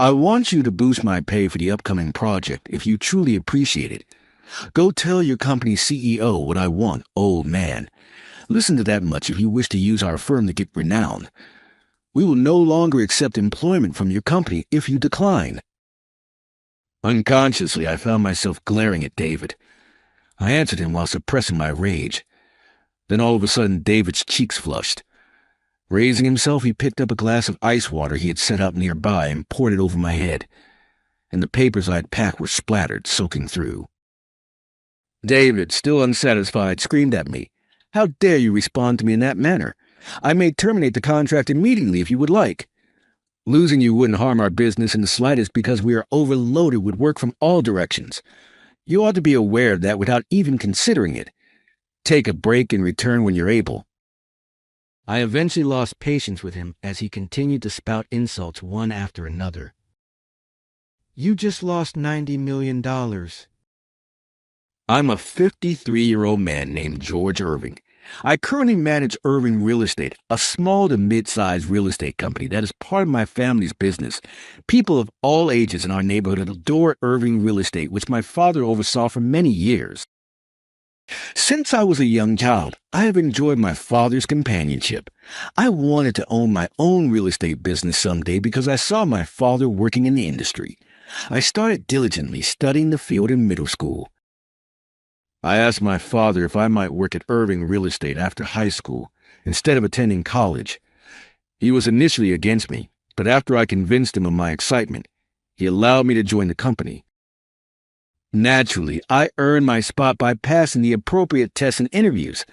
I want you to boost my pay for the upcoming project if you truly appreciate it. Go tell your company's CEO what I want, old man. Listen to that much if you wish to use our firm to get renown. We will no longer accept employment from your company if you decline." Unconsciously, I found myself glaring at David. I answered him while suppressing my rage. Then all of a sudden, David's cheeks flushed. Raising himself, he picked up a glass of ice water he had set out nearby and poured it over my head, and the papers I had packed were splattered, soaking through. David, still unsatisfied, screamed at me. "How dare you respond to me in that manner? I may terminate the contract immediately if you would like. Losing you wouldn't harm our business in the slightest because we are overloaded with work from all directions. You ought to be aware of that without even considering it. Take a break and return when you're able." I eventually lost patience with him as he continued to spout insults one after another. "You just lost $90 million. I'm a 53-year-old man named George Irving. I currently manage Irving Real Estate, a small to mid-sized real estate company that is part of my family's business. People of all ages in our neighborhood adore Irving Real Estate, which my father oversaw for many years. Since I was a young child, I have enjoyed my father's companionship. I wanted to own my own real estate business someday because I saw my father working in the industry. I started diligently studying the field in middle school. I asked my father if I might work at Irving Real Estate after high school, instead of attending college. He was initially against me, but after I convinced him of my excitement, he allowed me to join the company. Naturally, I earned my spot by passing the appropriate tests and interviews.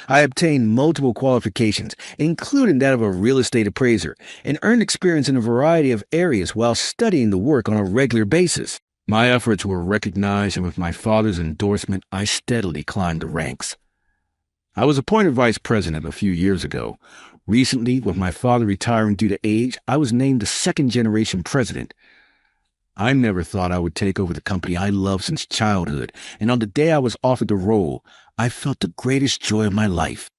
I obtained multiple qualifications, including that of a real estate appraiser, and earned experience in a variety of areas while studying the work on a regular basis. My efforts were recognized, and with my father's endorsement, I steadily climbed the ranks. I was appointed vice president a few years ago. Recently, with my father retiring due to age, I was named the second-generation president. I never thought I would take over the company I loved since childhood, and on the day I was offered the role, I felt the greatest joy of my life.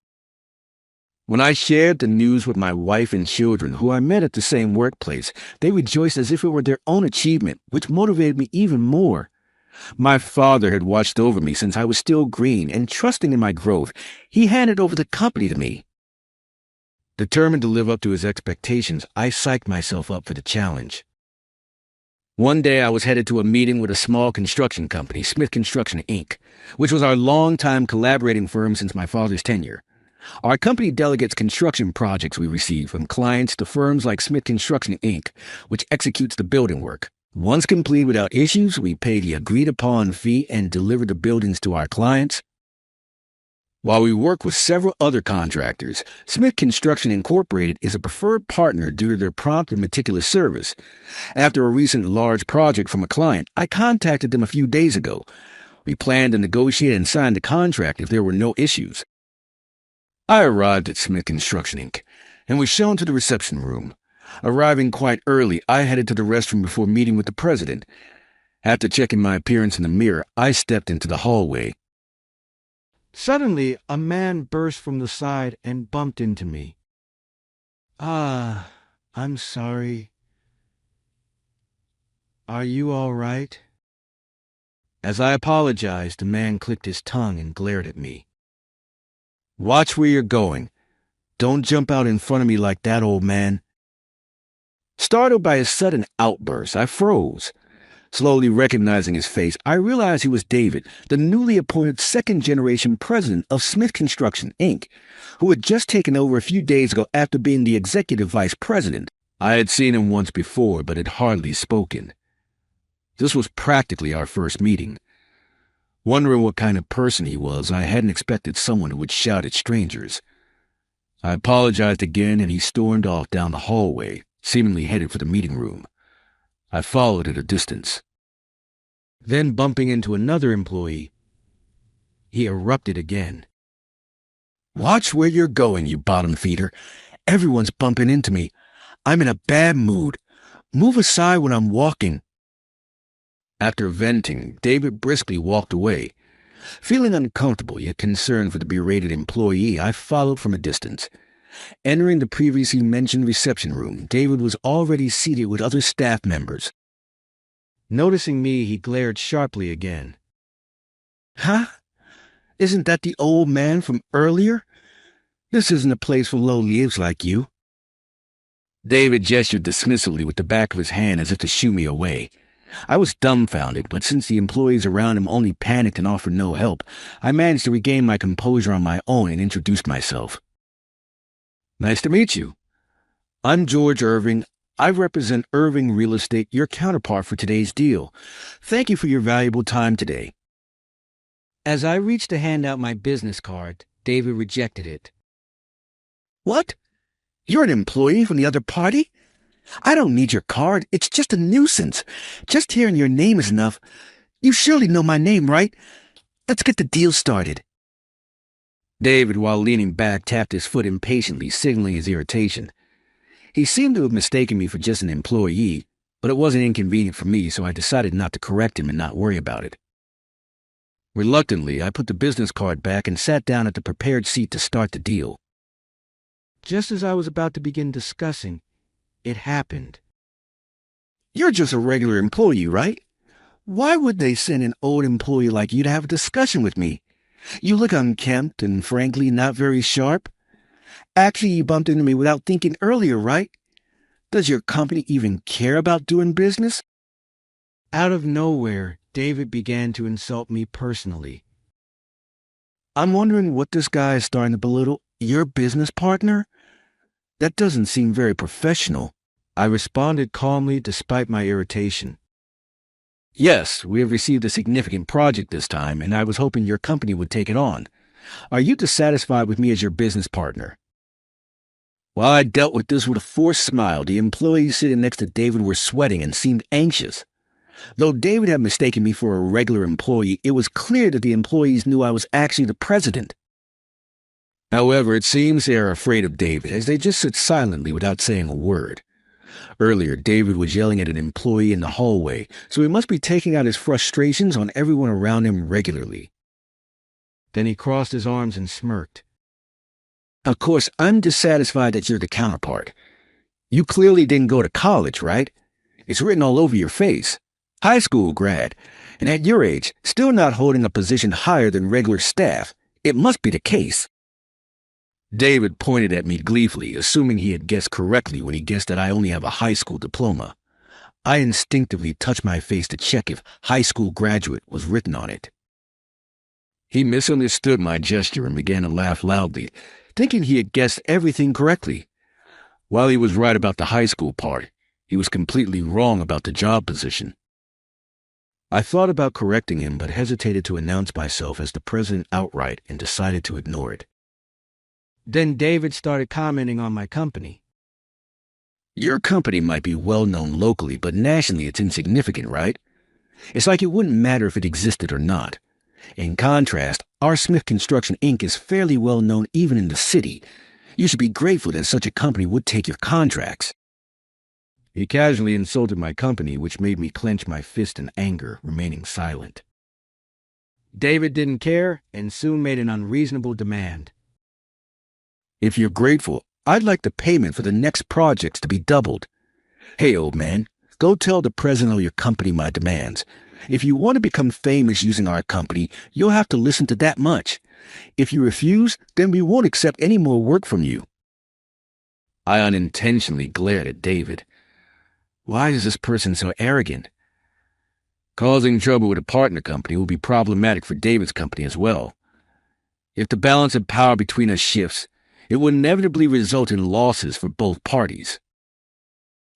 When I shared the news with my wife and children, who I met at the same workplace, they rejoiced as if it were their own achievement, which motivated me even more. My father had watched over me since I was still green, and trusting in my growth, he handed over the company to me. Determined to live up to his expectations, I psyched myself up for the challenge. One day I was headed to a meeting with a small construction company, Smith Construction, Inc., which was our longtime collaborating firm since my father's tenure. Our company delegates construction projects we receive from clients to firms like Smith Construction, Inc., which executes the building work. Once complete without issues, we pay the agreed-upon fee and deliver the buildings to our clients. While we work with several other contractors, Smith Construction Incorporated is a preferred partner due to their prompt and meticulous service. After a recent large project from a client, I contacted them a few days ago. We planned to negotiate and sign the contract if there were no issues. I arrived at Smith Construction, Inc., and was shown to the reception room. Arriving quite early, I headed to the restroom before meeting with the president. After checking my appearance in the mirror, I stepped into the hallway. Suddenly, a man burst from the side and bumped into me. I'm sorry. Are you all right?" As I apologized, the man clicked his tongue and glared at me. "Watch where you're going. Don't jump out in front of me like that, old man." Startled by his sudden outburst, I froze. Slowly recognizing his face, I realized he was David, the newly appointed second-generation president of Smith Construction, Inc., who had just taken over a few days ago after being the executive vice president. I had seen him once before, but had hardly spoken. This was practically our first meeting. Wondering what kind of person he was, I hadn't expected someone who would shout at strangers. I apologized again, and he stormed off down the hallway, seemingly headed for the meeting room. I followed at a distance. Then, bumping into another employee, he erupted again. "Watch where you're going, you bottom feeder. Everyone's bumping into me. I'm in a bad mood. Move aside when I'm walking." After venting, David briskly walked away. Feeling uncomfortable yet concerned for the berated employee, I followed from a distance. Entering the previously mentioned reception room, David was already seated with other staff members. Noticing me, he glared sharply again. Huh? Isn't that the old man from earlier? This isn't a place for low-lives like you. David gestured dismissively with the back of his hand as if to shoo me away. I was dumbfounded, but since the employees around him only panicked and offered no help, I managed to regain my composure on my own and introduced myself. Nice to meet you. I'm George Irving. I represent Irving Real Estate, your counterpart for today's deal. Thank you for your valuable time today. As I reached to hand out my business card, David rejected it. What? You're an employee from the other party? I don't need your card. It's just a nuisance. Just hearing your name is enough. You surely know my name, right? Let's get the deal started. David, while leaning back, tapped his foot impatiently, signaling his irritation. He seemed to have mistaken me for just an employee, but it wasn't inconvenient for me, so I decided not to correct him and not worry about it. Reluctantly, I put the business card back and sat down at the prepared seat to start the deal. Just as I was about to begin discussing, it happened. You're just a regular employee, right? Why would they send an old employee like you to have a discussion with me? You look unkempt and, frankly, not very sharp. Actually, you bumped into me without thinking earlier, right? Does your company even care about doing business? Out of nowhere, David began to insult me personally. I'm wondering what this guy is starting to belittle. Your business partner? That doesn't seem very professional. I responded calmly despite my irritation. Yes, we have received a significant project this time, and I was hoping your company would take it on. Are you dissatisfied with me as your business partner? While I dealt with this with a forced smile, the employees sitting next to David were sweating and seemed anxious. Though David had mistaken me for a regular employee, it was clear that the employees knew I was actually the president. However, it seems they are afraid of David, as they just sit silently without saying a word. Earlier, David was yelling at an employee in the hallway, so he must be taking out his frustrations on everyone around him regularly. Then he crossed his arms and smirked. Of course, I'm dissatisfied that you're the counterpart. You clearly didn't go to college, right? It's written all over your face. High school grad, and at your age, still not holding a position higher than regular staff. It must be the case. David pointed at me gleefully, assuming he had guessed correctly when he guessed that I only have a high school diploma. I instinctively touched my face to check if high school graduate was written on it. He misunderstood my gesture and began to laugh loudly, thinking he had guessed everything correctly. While he was right about the high school part, he was completely wrong about the job position. I thought about correcting him, but hesitated to announce myself as the president outright and decided to ignore it. Then David started commenting on my company. Your company might be well known locally, but nationally it's insignificant, right? It's like it wouldn't matter if it existed or not. In contrast, our Smith Construction Inc. is fairly well known even in the city. You should be grateful that such a company would take your contracts. He casually insulted my company, which made me clench my fist in anger, remaining silent. David didn't care and soon made an unreasonable demand. If you're grateful, I'd like the payment for the next projects to be doubled. Hey, old man, go tell the president of your company my demands. If you want to become famous using our company, you'll have to listen to that much. If you refuse, then we won't accept any more work from you. I unintentionally glared at David. Why is this person so arrogant? Causing trouble with a partner company will be problematic for David's company as well. If the balance of power between us shifts, it will inevitably result in losses for both parties.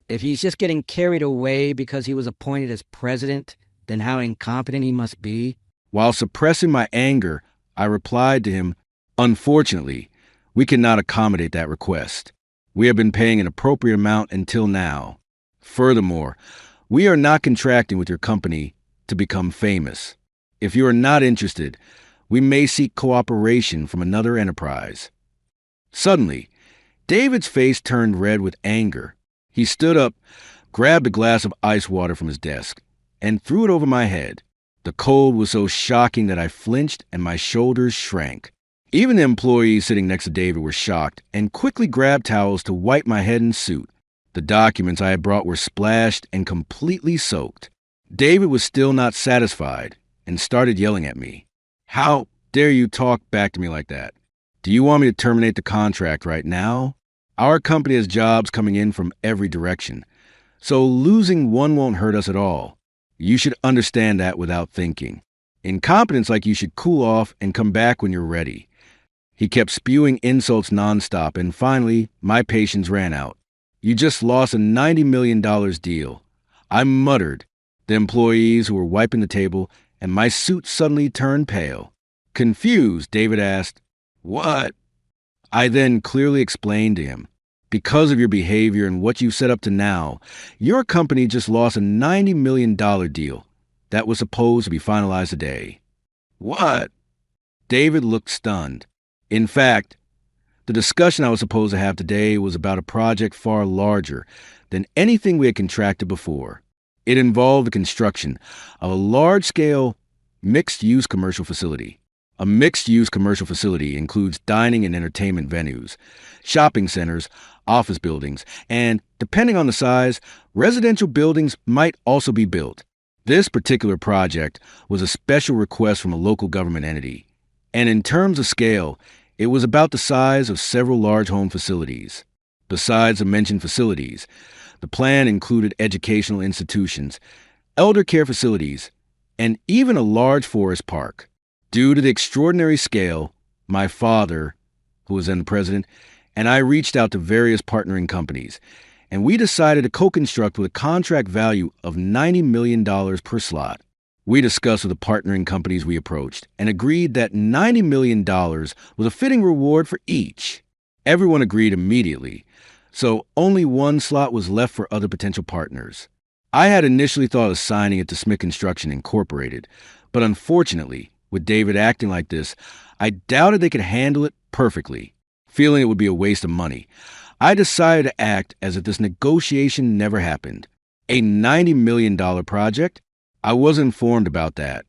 If he's just getting carried away because he was appointed as president, then how incompetent he must be. While suppressing my anger, I replied to him, Unfortunately, we cannot accommodate that request. We have been paying an appropriate amount until now. Furthermore, we are not contracting with your company to become famous. If you are not interested, we may seek cooperation from another enterprise. Suddenly, David's face turned red with anger. He stood up, grabbed a glass of ice water from his desk, and threw it over my head. The cold was so shocking that I flinched and my shoulders shrank. Even the employees sitting next to David were shocked and quickly grabbed towels to wipe my head and suit. The documents I had brought were splashed and completely soaked. David was still not satisfied and started yelling at me. "How dare you talk back to me like that? Do you want me to terminate the contract right now? Our company has jobs coming in from every direction, so losing one won't hurt us at all. You should understand that without thinking. Incompetence like you should cool off and come back when you're ready." He kept spewing insults nonstop, and finally, my patience ran out. "You just lost a $90 million deal." I muttered. The employees who were wiping the table, and my suit suddenly turned pale. Confused, David asked, "What?" I then clearly explained to him. "Because of your behavior and what you've set up to now, your company just lost a $90 million deal that was supposed to be finalized today." "What?" David looked stunned. In fact, the discussion I was supposed to have today was about a project far larger than anything we had contracted before. It involved the construction of a large-scale mixed-use commercial facility. A mixed-use commercial facility includes dining and entertainment venues, shopping centers, office buildings, and, depending on the size, residential buildings might also be built. This particular project was a special request from a local government entity, and in terms of scale, it was about the size of several large home facilities. Besides the mentioned facilities, the plan included educational institutions, elder care facilities, and even a large forest park. Due to the extraordinary scale, my father, who was then the president, and I reached out to various partnering companies, and we decided to co-construct with a contract value of $90 million per slot. We discussed with the partnering companies we approached and agreed that $90 million was a fitting reward for each. Everyone agreed immediately, so only one slot was left for other potential partners. I had initially thought of signing it to Smith Construction Incorporated, but unfortunately, with David acting like this, I doubted they could handle it perfectly. Feeling it would be a waste of money, I decided to act as if this negotiation never happened. A $90 million project? I was informed about that.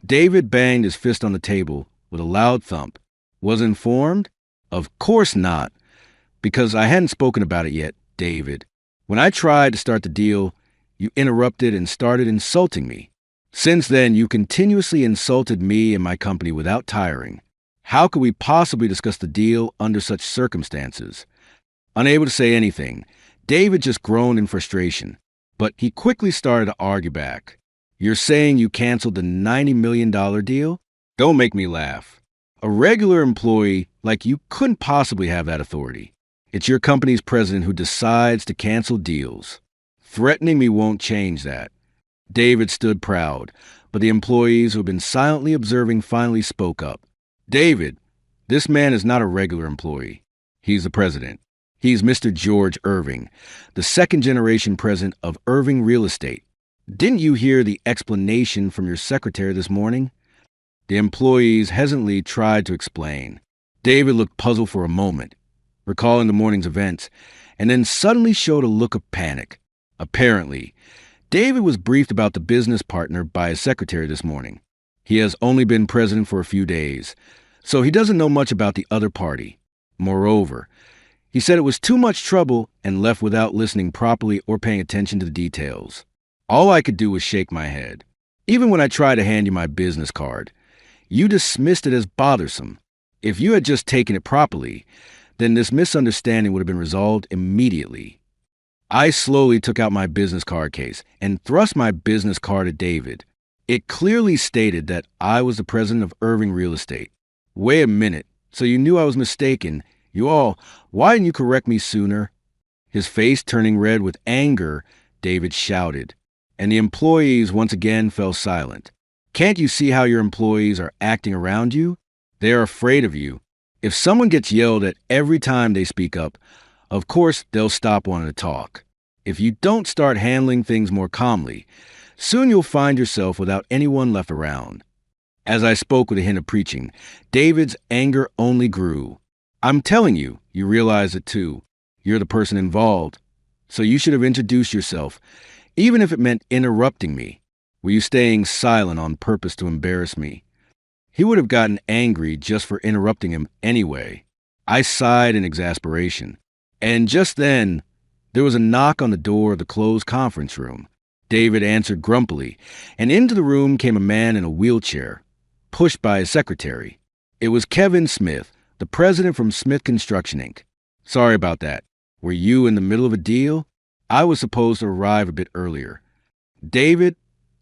David banged his fist on the table with a loud thump. Was informed? Of course not, because I hadn't spoken about it yet, David. When I tried to start the deal, you interrupted and started insulting me. Since then, you continuously insulted me and my company without tiring. How could we possibly discuss the deal under such circumstances? Unable to say anything, David just groaned in frustration, but he quickly started to argue back. "You're saying you canceled the $90 million deal? Don't make me laugh. A regular employee like you couldn't possibly have that authority. It's your company's president who decides to cancel deals. Threatening me won't change that." David stood proud, but the employees who had been silently observing finally spoke up. "David, this man is not a regular employee. He's the president. He's Mr. George Irving, the second-generation president of Irving Real Estate. Didn't you hear the explanation from your secretary this morning?" The employees hesitantly tried to explain. David looked puzzled for a moment, recalling the morning's events, and then suddenly showed a look of panic. Apparently, David was briefed about the business partner by his secretary this morning. He has only been president for a few days, so he doesn't know much about the other party. Moreover, he said it was too much trouble and left without listening properly or paying attention to the details. All I could do was shake my head. Even when I tried to hand you my business card, you dismissed it as bothersome. If you had just taken it properly, then this misunderstanding would have been resolved immediately. I slowly took out my business card case and thrust my business card at David. It clearly stated that I was the president of Irving Real Estate. Wait a minute, so you knew I was mistaken. Why didn't you correct me sooner? His face turning red with anger, David shouted, and the employees once again fell silent. Can't you see how your employees are acting around you? They are afraid of you. If someone gets yelled at every time they speak up, of course they'll stop wanting to talk. If you don't start handling things more calmly, soon you'll find yourself without anyone left around. As I spoke with a hint of preaching, David's anger only grew. I'm telling you, you realize it too. You're the person involved, so you should have introduced yourself, even if it meant interrupting me. Were you staying silent on purpose to embarrass me? He would have gotten angry just for interrupting him anyway. I sighed in exasperation. And just then, there was a knock on the door of the closed conference room. David answered grumpily, and into the room came a man in a wheelchair, pushed by his secretary. It was Kevin Smith, the president from Smith Construction, Inc. Sorry about that. Were you in the middle of a deal? I was supposed to arrive a bit earlier. David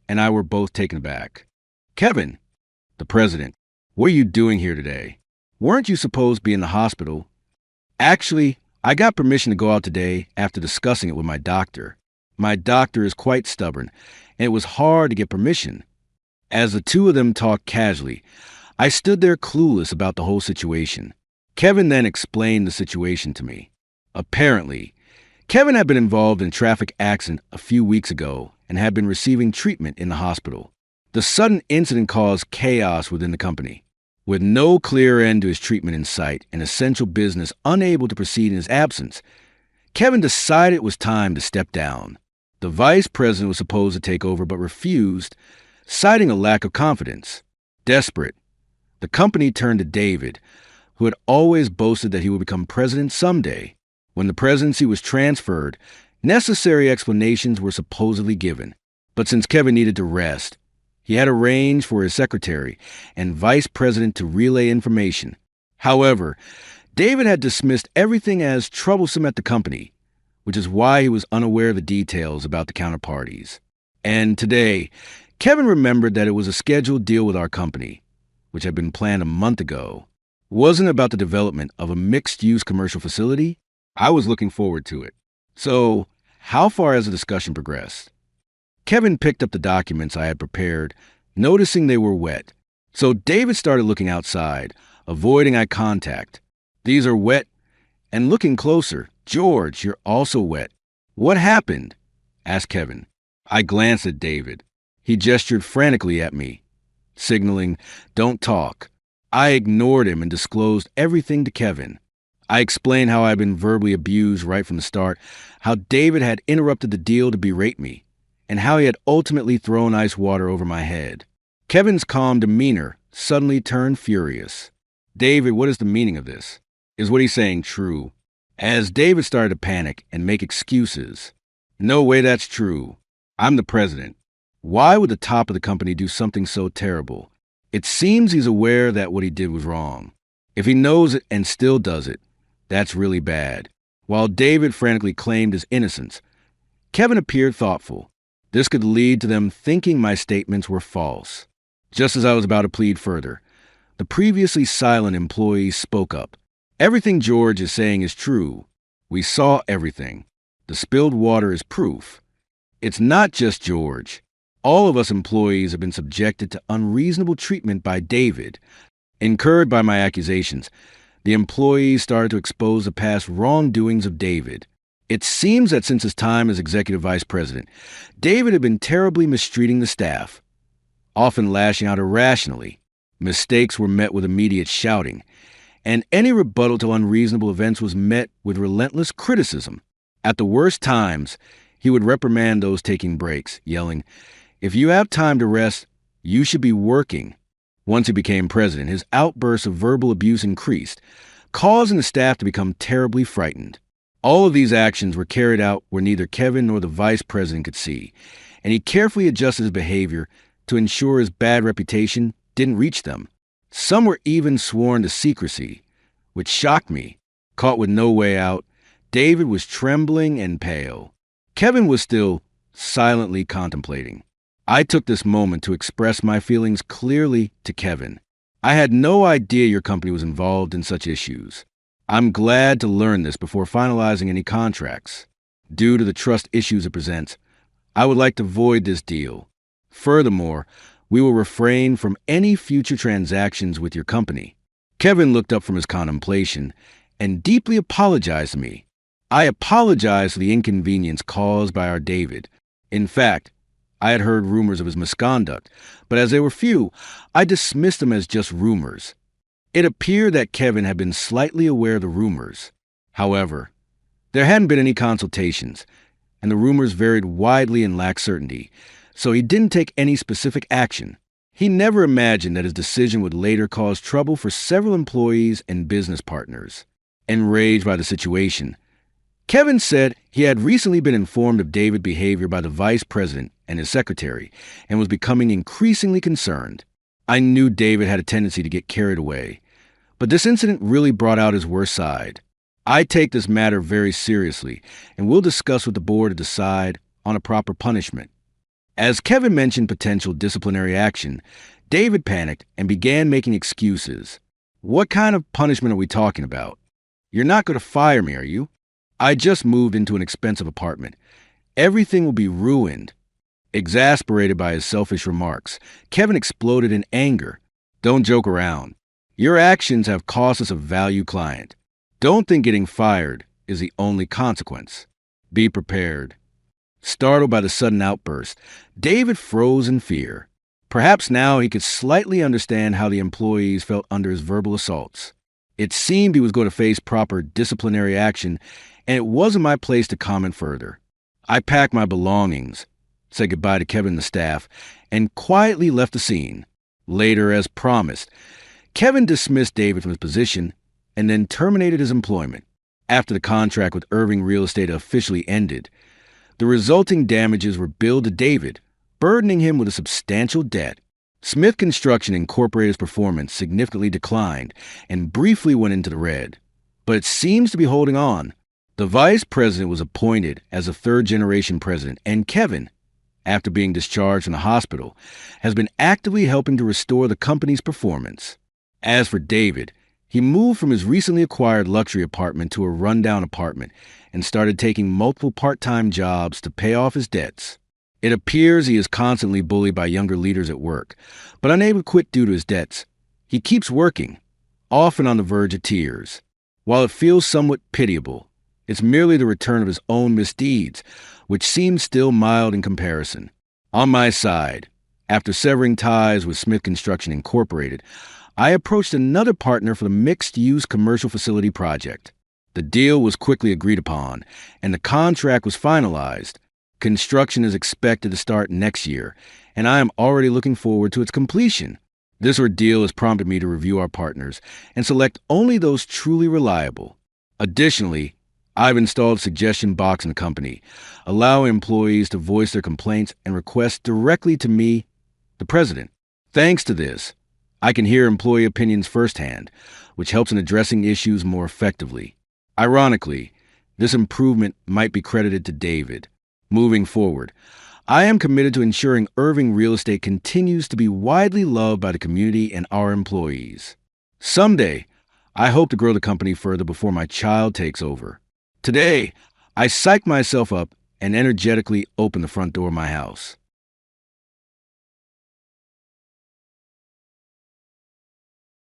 and I were both taken aback. Kevin, the president, what are you doing here today? Weren't you supposed to be in the hospital? Actually, I got permission to go out today after discussing it with my doctor. My doctor is quite stubborn, and it was hard to get permission. As the two of them talked casually, I stood there clueless about the whole situation. Kevin then explained the situation to me. Apparently, Kevin had been involved in a traffic accident a few weeks ago and had been receiving treatment in the hospital. The sudden incident caused chaos within the company. With no clear end to his treatment in sight and essential business unable to proceed in his absence, Kevin decided it was time to step down. The vice president was supposed to take over but refused, citing a lack of confidence. Desperate, the company turned to David, who had always boasted that he would become president someday. When the presidency was transferred, necessary explanations were supposedly given. But since Kevin needed to rest, he had arranged for his secretary and vice president to relay information. However, David had dismissed everything as troublesome at the company, which is why he was unaware of the details about the counterparties. And today, Kevin remembered that it was a scheduled deal with our company, which had been planned a month ago. It wasn't about the development of a mixed-use commercial facility. I was looking forward to it. So, how far has the discussion progressed? Kevin picked up the documents I had prepared, noticing they were wet. So David started looking outside, avoiding eye contact. These are wet. And looking closer, George, you're also wet. What happened? Asked Kevin. I glanced at David. He gestured frantically at me, signaling, don't talk. I ignored him and disclosed everything to Kevin. I explained how I had been verbally abused right from the start, how David had interrupted the deal to berate me, and how he had ultimately thrown ice water over my head. Kevin's calm demeanor suddenly turned furious. David, what is the meaning of this? Is what he's saying true? As David started to panic and make excuses. No way that's true. I'm the president. Why would the top of the company do something so terrible? It seems he's aware that what he did was wrong. If he knows it and still does it, that's really bad. While David frantically claimed his innocence, Kevin appeared thoughtful. This could lead to them thinking my statements were false. Just as I was about to plead further, the previously silent employee spoke up. Everything George is saying is true. We saw everything. The spilled water is proof. It's not just George. All of us employees have been subjected to unreasonable treatment by David. Incurred by my accusations, the employees started to expose the past wrongdoings of David. It seems that since his time as executive vice president, David had been terribly mistreating the staff, often lashing out irrationally. Mistakes were met with immediate shouting, and any rebuttal to unreasonable events was met with relentless criticism. At the worst times, he would reprimand those taking breaks, yelling, "If you have time to rest, you should be working." Once he became president, his outbursts of verbal abuse increased, causing the staff to become terribly frightened. All of these actions were carried out where neither Kevin nor the vice president could see, and he carefully adjusted his behavior to ensure his bad reputation didn't reach them. Some were even sworn to secrecy, which shocked me. Caught with no way out, David was trembling and pale. Kevin was still silently contemplating. I took this moment to express my feelings clearly to Kevin. I had no idea your company was involved in such issues. I'm glad to learn this before finalizing any contracts. Due to the trust issues it presents, I would like to void this deal. Furthermore, we will refrain from any future transactions with your company. Kevin looked up from his contemplation and deeply apologized to me. I apologized for the inconvenience caused by our David. In fact, I had heard rumors of his misconduct, but as they were few, I dismissed them as just rumors. It appeared that Kevin had been slightly aware of the rumors. However, there hadn't been any consultations, and the rumors varied widely and lacked certainty, so he didn't take any specific action. He never imagined that his decision would later cause trouble for several employees and business partners. Enraged by the situation, Kevin said he had recently been informed of David's behavior by the vice president and his secretary and was becoming increasingly concerned. I knew David had a tendency to get carried away, but this incident really brought out his worst side. I take this matter very seriously and will discuss with the board to decide on a proper punishment. As Kevin mentioned potential disciplinary action, David panicked and began making excuses. What kind of punishment are we talking about? You're not going to fire me, are you? I just moved into an expensive apartment. Everything will be ruined. Exasperated by his selfish remarks, Kevin exploded in anger. Don't joke around. Your actions have cost us a valued client. Don't think getting fired is the only consequence. Be prepared. Startled by the sudden outburst, David froze in fear. Perhaps now he could slightly understand how the employees felt under his verbal assaults. It seemed he was going to face proper disciplinary action, and it wasn't my place to comment further. I packed my belongings, said goodbye to Kevin and the staff, and quietly left the scene. Later, as promised, Kevin dismissed David from his position and then terminated his employment. After the contract with Irving Real Estate officially ended, the resulting damages were billed to David, burdening him with a substantial debt. Smith Construction Incorporated's performance significantly declined and briefly went into the red, but it seems to be holding on. The vice president was appointed as a third-generation president, and Kevin, after being discharged from the hospital, has been actively helping to restore the company's performance. As for David, he moved from his recently acquired luxury apartment to a rundown apartment and started taking multiple part-time jobs to pay off his debts. It appears he is constantly bullied by younger leaders at work, but unable to quit due to his debts. He keeps working, often on the verge of tears. While it feels somewhat pitiable, it's merely the return of his own misdeeds, which seem still mild in comparison. On my side, after severing ties with Smith Construction Incorporated, I approached another partner for the mixed-use commercial facility project. The deal was quickly agreed upon, and the contract was finalized. Construction is expected to start next year, and I am already looking forward to its completion. This ordeal has prompted me to review our partners and select only those truly reliable. Additionally, I've installed a suggestion box in the company, allowing employees to voice their complaints and requests directly to me, the president. Thanks to this, I can hear employee opinions firsthand, which helps in addressing issues more effectively. Ironically, this improvement might be credited to David. Moving forward, I am committed to ensuring Irving Real Estate continues to be widely loved by the community and our employees. Someday, I hope to grow the company further before my child takes over. Today, I psych myself up and energetically open the front door of my house.